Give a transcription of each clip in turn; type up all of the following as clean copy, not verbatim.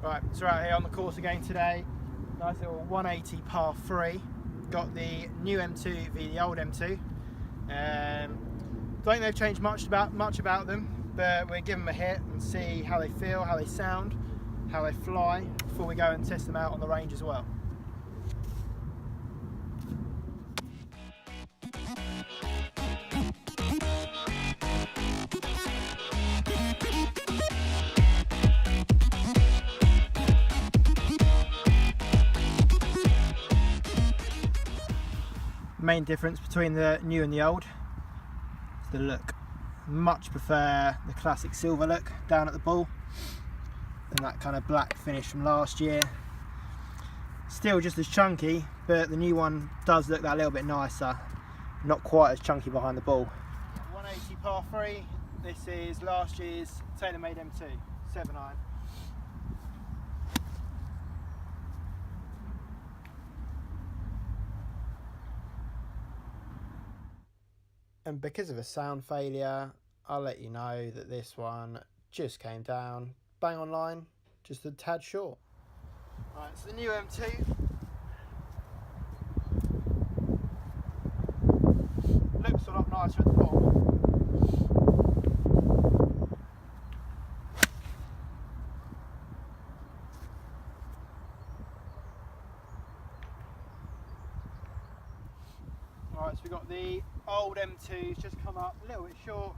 Right, so we're out here on the course again today. Nice little 180 par 3. Got the new M2 v the old M2. Don't think they've changed much about them, but we'll give them a hit and see how they feel, how they sound, how they fly before we go and test them out on the range as well. Main difference between the new and the old is the look. Much prefer the classic silver look down at the ball than that kind of black finish from last year. Still just as chunky, but the new one does look that little bit nicer, not quite as chunky behind the ball. 180 par 3, this is last year's Taylormade M2, 7-iron. And because of a sound failure, I'll let you know that this one just came down, bang on line, just a tad short. Right, so the new M2. Looks a lot nicer at the ball. Right, so we've got the old M2's just come up a little bit short.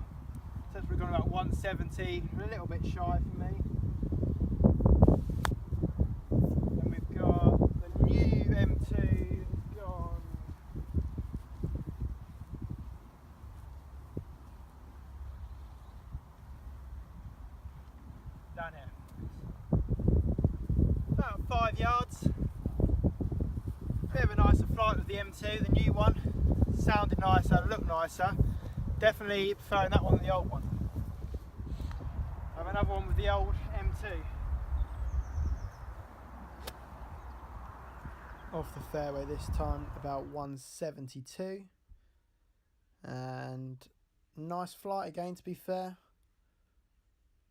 Says we've gone about 170, a little bit shy for me. And we've got the new M2 gone down here. About 5 yards. Bit of a nicer flight with the M2, the new one. Sounded nicer, looked nicer. Definitely preferring that one than the old one. I have another one with the old M2. Off the fairway this time, about 172. And nice flight again, to be fair.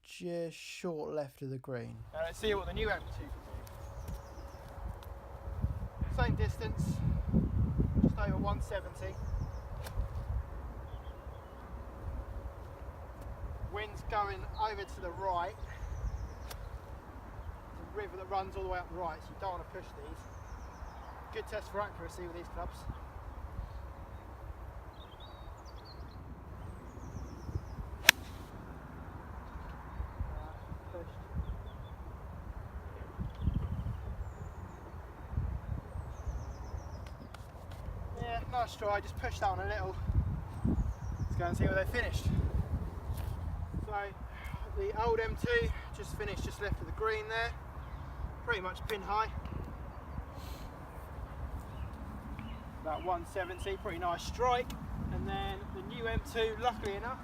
Just short left of the green. Now let's see what the new M2 can do. Same distance, just over 170. Wind's going over to the right. There's a river that runs all the way up the right, so you don't want to push these. Good test for accuracy with these clubs. Pushed. Yeah, nice try, just push that one a little. Let's go and see where they finished. So the old M2 just finished just left of the green there, pretty much pin high. About 170, pretty nice strike. And then the new M2, luckily enough,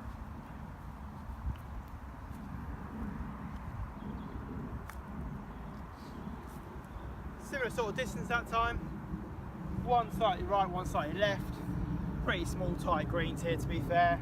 similar sort of distance that time. One slightly right, one slightly left. Pretty small tight greens here, to be fair.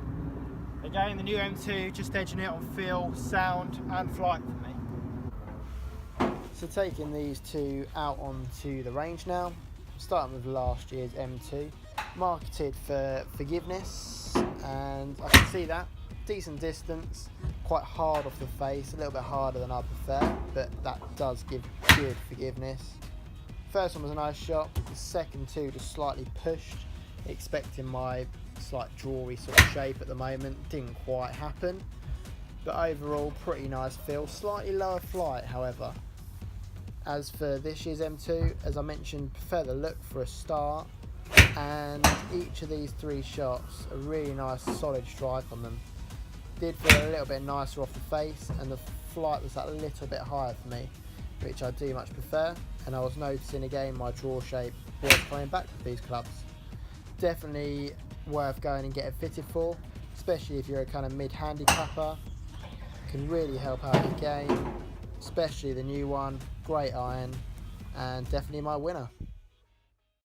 Again, the new M2 just edging it on feel, sound and flight for me. So taking these two out onto the range now, starting with last year's M2, marketed for forgiveness, and I can see that. Decent distance, quite hard off the face, a little bit harder than I prefer, but that does give good forgiveness. First one was a nice shot, the second two just slightly pushed, expecting my slight drawy sort of shape at the moment. Didn't quite happen, but overall pretty nice feel. Slightly lower flight, however. As for this year's M2, as I mentioned, prefer the look for a start, and each of these three shots a really nice solid strike on them. Did feel a little bit nicer off the face, and the flight was that little bit higher for me, which I do much prefer. And I was noticing again my draw shape was coming back with these clubs. Definitely worth going and get it fitted for, especially if you're a kind of mid-handicapper. Can really help out your game, especially the new one. Great iron, and definitely my winner.